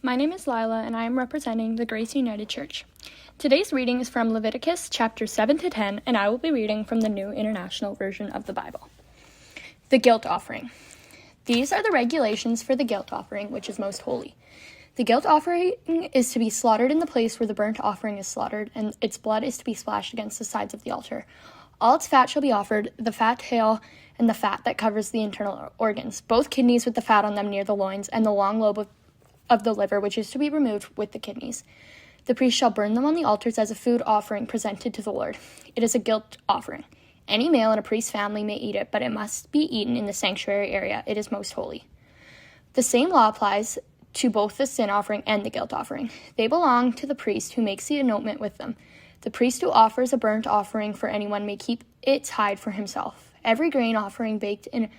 My name is Lila, and I am representing the Grace United Church. Today's reading is from Leviticus chapters 7 to 10, and I will be reading from the New International Version of the Bible. The guilt offering. These are the regulations for the guilt offering, which is most holy. The guilt offering is to be slaughtered in the place where the burnt offering is slaughtered, and its blood is to be splashed against the sides of the altar. All its fat shall be offered, the fat tail and the fat that covers the internal organs, both kidneys with the fat on them near the loins, and the long lobe of the liver, which is to be removed with the kidneys. The priest shall burn them on the altars as a food offering presented to the Lord. It is a guilt offering. Any male in a priest's family may eat it, but it must be eaten in the sanctuary area. It is most holy. The same law applies to both the sin offering and the guilt offering. They belong to the priest who makes the atonement with them. The priest who offers a burnt offering for anyone may keep its hide for himself. Every grain offering baked in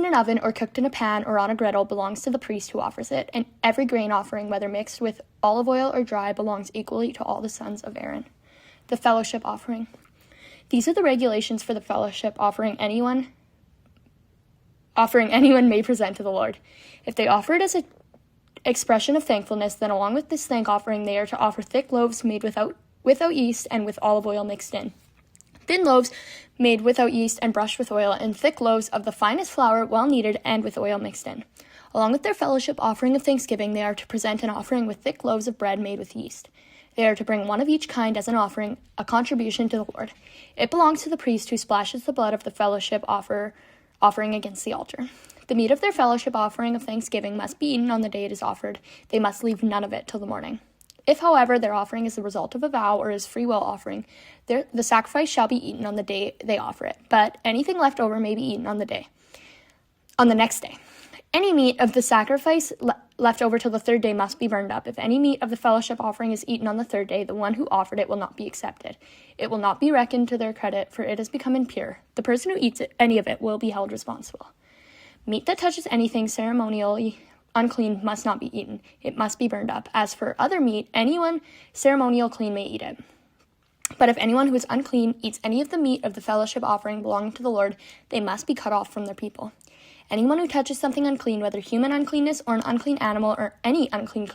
an oven or cooked in a pan or on a griddle belongs to the priest who offers it, and every grain offering, whether mixed with olive oil or dry, belongs equally to all the sons of Aaron. The fellowship offering. These are the regulations for the fellowship offering anyone may present to the Lord. If they offer it as an expression of thankfulness, then along with this thank offering, they are to offer thick loaves made without yeast and with olive oil mixed in. Thin loaves made without yeast and brushed with oil, and thick loaves of the finest flour, well kneaded and with oil mixed in. Along with their fellowship offering of thanksgiving, they are to present an offering with thick loaves of bread made with yeast. They are to bring one of each kind as an offering, a contribution to the Lord. It belongs to the priest who splashes the blood of the fellowship offering against the altar. The meat of their fellowship offering of thanksgiving must be eaten on the day it is offered. They must leave none of it till the morning. If, however, their offering is the result of a vow or is free will offering, the sacrifice shall be eaten on the day they offer it, but anything left over may be eaten on the next day. Any meat of the sacrifice left over till the third day must be burned up. If any meat of the fellowship offering is eaten on the third day, the one who offered it will not be accepted. It will not be reckoned to their credit, for it has become impure. The person who eats any of it will be held responsible. Meat that touches anything ceremonially unclean must not be eaten. It must be burned up. As for other meat, anyone ceremonial clean may eat it. But if anyone who is unclean eats any of the meat of the fellowship offering belonging to the Lord, they must be cut off from their people. Anyone who touches something unclean, whether human uncleanness or an unclean animal or any unclean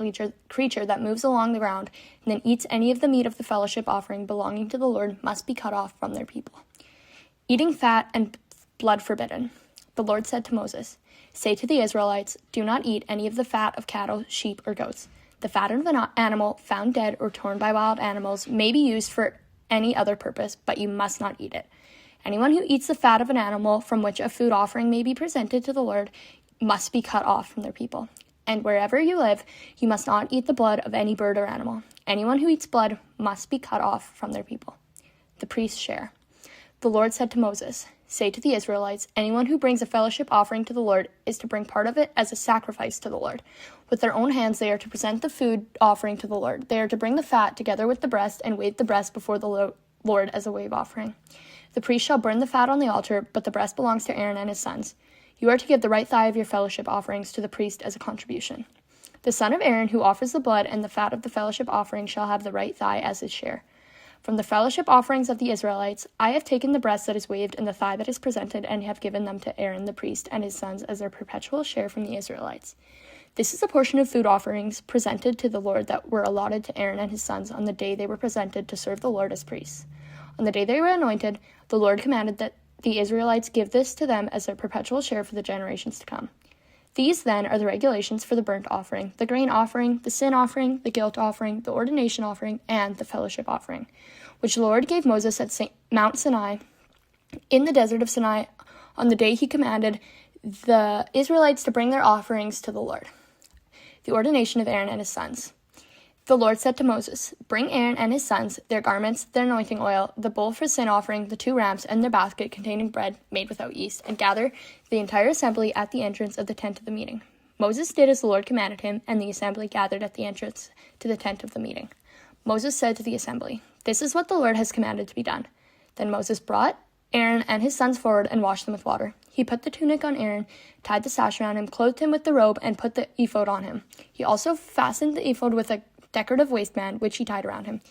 creature that moves along the ground, and then eats any of the meat of the fellowship offering belonging to the Lord, must be cut off from their people. Eating fat and blood forbidden. The Lord said to Moses, "Say to the Israelites, do not eat any of the fat of cattle, sheep, or goats. The fat of an animal found dead or torn by wild animals may be used for any other purpose, but you must not eat it. Anyone who eats the fat of an animal from which a food offering may be presented to the Lord must be cut off from their people. And wherever you live, you must not eat the blood of any bird or animal. Anyone who eats blood must be cut off from their people." The priest's share. The Lord said to Moses, "Say to the Israelites, anyone who brings a fellowship offering to the Lord is to bring part of it as a sacrifice to the Lord. With their own hands they are to present the food offering to the Lord. They are to bring the fat together with the breast and wave the breast before the Lord as a wave offering. The priest shall burn the fat on the altar, but the breast belongs to Aaron and his sons. You are to give the right thigh of your fellowship offerings to the priest as a contribution. The son of Aaron who offers the blood and the fat of the fellowship offering shall have the right thigh as his share. From the fellowship offerings of the Israelites, I have taken the breast that is waved and the thigh that is presented and have given them to Aaron the priest and his sons as their perpetual share from the Israelites. This is a portion of food offerings presented to the Lord that were allotted to Aaron and his sons on the day they were presented to serve the Lord as priests. On the day they were anointed, the Lord commanded that the Israelites give this to them as their perpetual share for the generations to come. These, then, are the regulations for the burnt offering, the grain offering, the sin offering, the guilt offering, the ordination offering, and the fellowship offering, which the Lord gave Moses at Mount Sinai in the desert of Sinai on the day he commanded the Israelites to bring their offerings to the Lord. The ordination of Aaron and his sons. The Lord said to Moses, "Bring Aaron and his sons, their garments, their anointing oil, the bowl for sin offering, the 2 rams, and their basket containing bread made without yeast, and gather the entire assembly at the entrance of the tent of the meeting." Moses did as the Lord commanded him, and the assembly gathered at the entrance to the tent of the meeting. Moses said to the assembly, "This is what the Lord has commanded to be done." Then Moses brought Aaron and his sons forward and washed them with water. He put the tunic on Aaron, tied the sash around him, clothed him with the robe, and put the ephod on him. He also fastened the ephod with a decorative waistband, which he tied around him.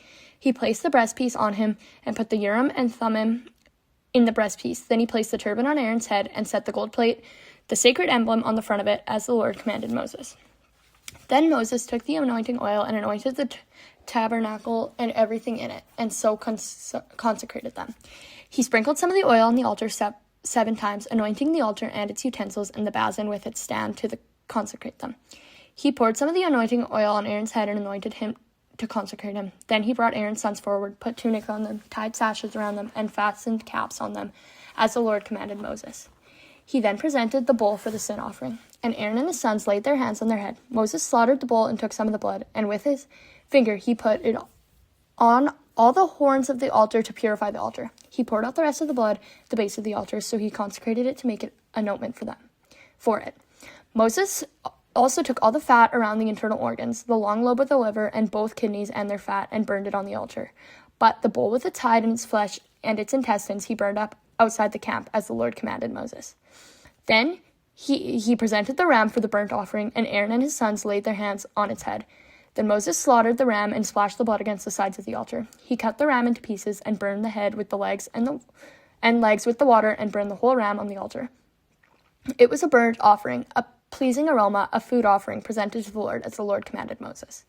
He placed the breastpiece on him and put the Urim and Thummim in the breastpiece. Then he placed the turban on Aaron's head and set the gold plate, the sacred emblem, on the front of it, as the Lord commanded Moses. Then Moses took the anointing oil and anointed the tabernacle and everything in it, and so consecrated them. He sprinkled some of the oil on the altar 7 times, anointing the altar and its utensils and the basin with its stand to consecrate them. He poured some of the anointing oil on Aaron's head and anointed him to consecrate him. Then he brought Aaron's sons forward, put tunics on them, tied sashes around them, and fastened caps on them, as the Lord commanded Moses. He then presented the bull for the sin offering, and Aaron and his sons laid their hands on their head. Moses slaughtered the bull and took some of the blood, and with his finger he put it on all the horns of the altar to purify the altar. He poured out the rest of the blood at the base of the altar, so he consecrated it to make it an ointment for it. Moses also took all the fat around the internal organs, the long lobe of the liver, and both kidneys and their fat, and burned it on the altar. But the bull with its hide and its flesh and its intestines he burned up outside the camp, as the Lord commanded Moses. Then he presented the ram for the burnt offering, and Aaron and his sons laid their hands on its head. Then Moses slaughtered the ram and splashed the blood against the sides of the altar. He cut the ram into pieces and burned the head with the legs and legs with the water, and burned the whole ram on the altar. It was a burnt offering, a pleasing aroma, a food offering presented to the Lord, as the Lord commanded Moses.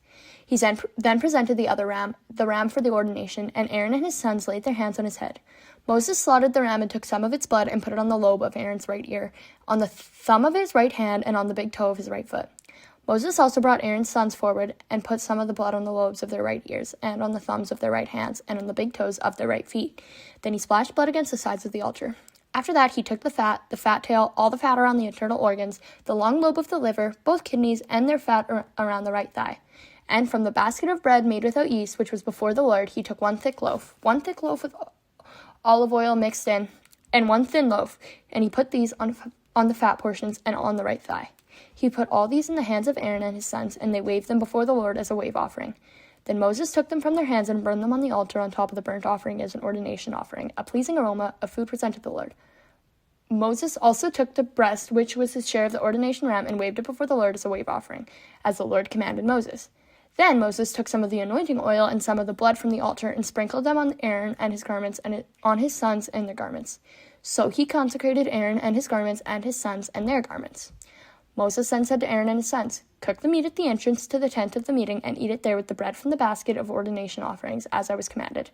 He then presented the other ram, the ram for the ordination, and Aaron and his sons laid their hands on his head. Moses slaughtered the ram and took some of its blood and put it on the lobe of Aaron's right ear, on the thumb of his right hand, and on the big toe of his right foot. Moses also brought Aaron's sons forward and put some of the blood on the lobes of their right ears, and on the thumbs of their right hands, and on the big toes of their right feet. Then he splashed blood against the sides of the altar. After that, he took the fat tail, all the fat around the internal organs, the long lobe of the liver, both kidneys, and their fat around the right thigh. And from the basket of bread made without yeast, which was before the Lord, he took one thick loaf with olive oil mixed in, and one thin loaf, and he put these on the fat portions and on the right thigh. He put all these in the hands of Aaron and his sons, and they waved them before the Lord as a wave offering. Then Moses took them from their hands and burned them on the altar on top of the burnt offering as an ordination offering, a pleasing aroma, a food presented to the Lord. Moses also took the breast, which was his share of the ordination ram, and waved it before the Lord as a wave offering, as the Lord commanded Moses. Then Moses took some of the anointing oil and some of the blood from the altar and sprinkled them on Aaron and his garments and on his sons and their garments. So he consecrated Aaron and his garments and his sons and their garments. Moses then said to Aaron and his sons, "Cook the meat at the entrance to the tent of the meeting and eat it there with the bread from the basket of ordination offerings, as I was commanded.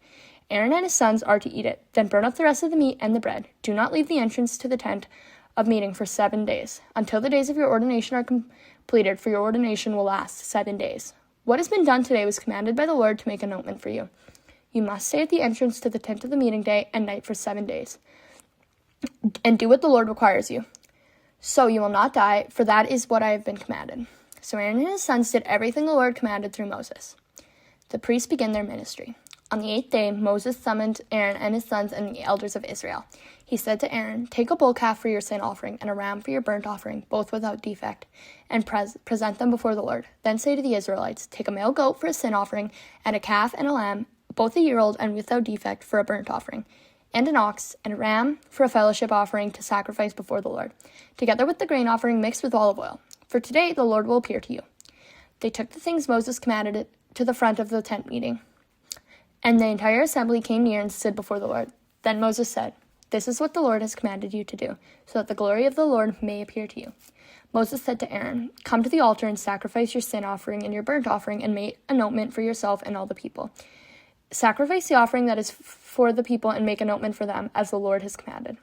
Aaron and his sons are to eat it. Then burn up the rest of the meat and the bread. Do not leave the entrance to the tent of meeting for 7 days, until the days of your ordination are completed, for your ordination will last 7 days. What has been done today was commanded by the Lord to make an ointment for you. You must stay at the entrance to the tent of the meeting day and night for 7 days, and do what the Lord requires you. So you will not die, for that is what I have been commanded." So Aaron and his sons did everything the Lord commanded through Moses. The priests began their ministry. On the 8th day, Moses summoned Aaron and his sons and the elders of Israel. He said to Aaron, "Take a bull calf for your sin offering and a ram for your burnt offering, both without defect, and present them before the Lord. Then say to the Israelites, take a male goat for a sin offering, and a calf and a lamb, both a year old and without defect, for a burnt offering, and an ox and a ram for a fellowship offering to sacrifice before the Lord, together with the grain offering mixed with olive oil. For today the Lord will appear to you." They took the things Moses commanded it to the front of the tent meeting, and the entire assembly came near and stood before the Lord. Then Moses said, "This is what the Lord has commanded you to do, so that the glory of the Lord may appear to you." Moses said to Aaron, "Come to the altar and sacrifice your sin offering and your burnt offering, and make an ointment for yourself and all the people. Sacrifice the offering that is for the people and make an ointment for them, as the Lord has commanded."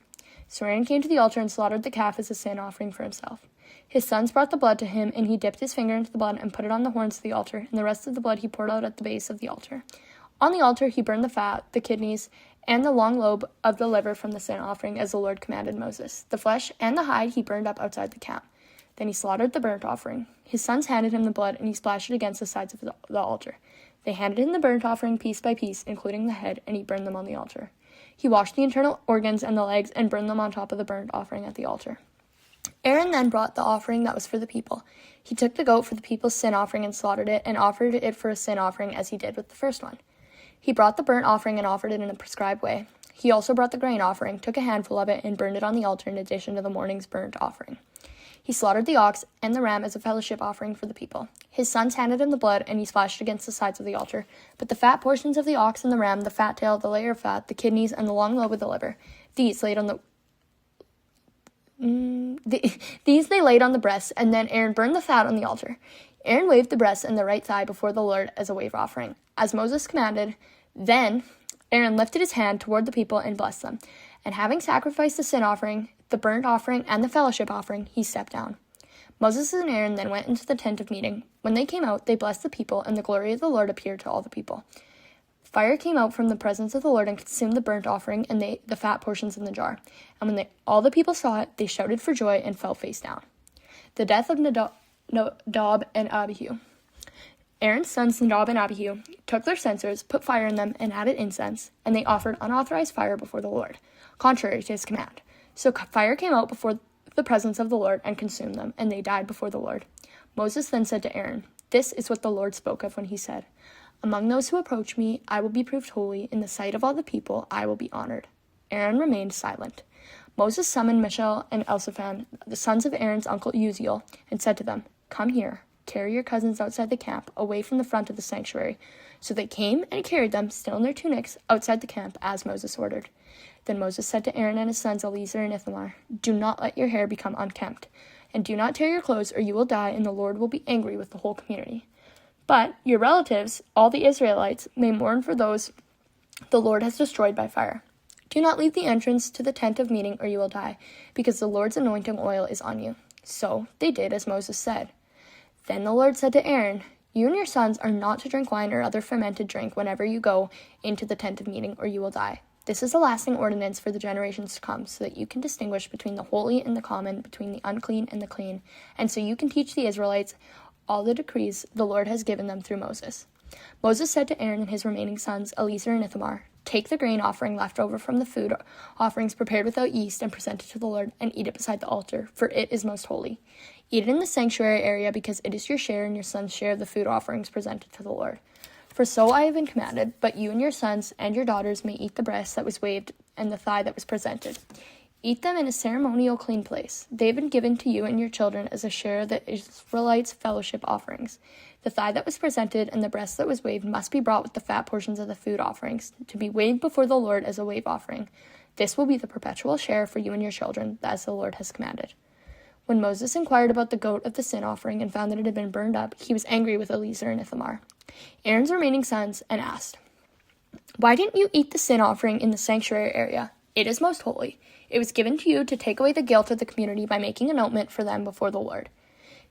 So Aaron came to the altar and slaughtered the calf as a sin offering for himself. His sons brought the blood to him, and he dipped his finger into the blood and put it on the horns of the altar, and the rest of the blood he poured out at the base of the altar. On the altar he burned the fat, the kidneys, and the long lobe of the liver from the sin offering, as the Lord commanded Moses. The flesh and the hide he burned up outside the camp. Then he slaughtered the burnt offering. His sons handed him the blood, and he splashed it against the sides of the altar. They handed him the burnt offering piece by piece, including the head, and he burned them on the altar. He washed the internal organs and the legs and burned them on top of the burnt offering at the altar. Aaron then brought the offering that was for the people. He took the goat for the people's sin offering and slaughtered it, and offered it for a sin offering as he did with the first one. He brought the burnt offering and offered it in a prescribed way. He also brought the grain offering, took a handful of it, and burned it on the altar in addition to the morning's burnt offering. He slaughtered the ox and the ram as a fellowship offering for the people. His sons handed him the blood, and he splashed it against the sides of the altar. But the fat portions of the ox and the ram, the fat tail, the layer of fat, the kidneys, and the long lobe of the liver, these laid on These they laid on the breasts, and then Aaron burned the fat on the altar. Aaron waved the breast and the right thigh before the Lord as a wave offering, as Moses commanded. Then Aaron lifted his hand toward the people and blessed them. And having sacrificed the sin offering, the burnt offering, and the fellowship offering, he stepped down. Moses and Aaron then went into the tent of meeting. When they came out, they blessed the people, and the glory of the Lord appeared to all the people. Fire came out from the presence of the Lord and consumed the burnt offering and the fat portions in the jar. And when all the people saw it, they shouted for joy and fell face down. The death of Nadab and Abihu. Aaron's sons Nadab and Abihu took their censers, put fire in them, and added incense, and they offered unauthorized fire before the Lord, contrary to his command. So fire came out before the presence of the Lord and consumed them, and they died before the Lord. Moses then said to Aaron, "This is what the Lord spoke of when he said, 'Among those who approach me, I will be proved holy. In the sight of all the people, I will be honored.'" Aaron remained silent. Moses summoned Mishael and Elzaphan, the sons of Aaron's uncle Uziel, and said to them, "Come here, carry your cousins outside the camp, away from the front of the sanctuary." So they came and carried them, still in their tunics, outside the camp, as Moses ordered. Then Moses said to Aaron and his sons Eleazar and Ithamar, "Do not let your hair become unkempt, and do not tear your clothes, or you will die, and the Lord will be angry with the whole community. But your relatives, all the Israelites, may mourn for those the Lord has destroyed by fire. Do not leave the entrance to the tent of meeting, or you will die, because the Lord's anointing oil is on you." So they did as Moses said. Then the Lord said to Aaron, "You and your sons are not to drink wine or other fermented drink whenever you go into the tent of meeting, or you will die. This is a lasting ordinance for the generations to come, so that you can distinguish between the holy and the common, between the unclean and the clean, and so you can teach the Israelites all the decrees the Lord has given them through Moses." Moses said to Aaron and his remaining sons, Eleazar and Ithamar, "Take the grain offering left over from the food offerings prepared without yeast and present it to the Lord, and eat it beside the altar, for it is most holy. Eat it in the sanctuary area, because it is your share and your son's share of the food offerings presented to the Lord. For so I have been commanded, but you and your sons and your daughters may eat the breast that was waved and the thigh that was presented. Eat them in a ceremonial clean place. They have been given to you and your children as a share of the Israelites' fellowship offerings. The thigh that was presented and the breast that was waved must be brought with the fat portions of the food offerings, to be waved before the Lord as a wave offering. This will be the perpetual share for you and your children, as the Lord has commanded." When Moses inquired about the goat of the sin offering and found that it had been burned up, he was angry with Eleazar and Ithamar, Aaron's remaining sons, and asked, "Why didn't you eat the sin offering in the sanctuary area? It is most holy. It was given to you to take away the guilt of the community by making atonement for them before the Lord.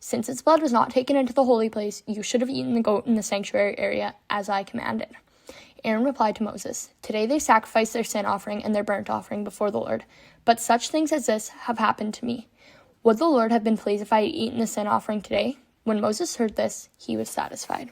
Since its blood was not taken into the holy place, you should have eaten the goat in the sanctuary area, as I commanded." Aaron replied to Moses, "Today they sacrificed their sin offering and their burnt offering before the Lord, but such things as this have happened to me. Would the Lord have been pleased if I had eaten the sin offering today?" When Moses heard this, he was satisfied.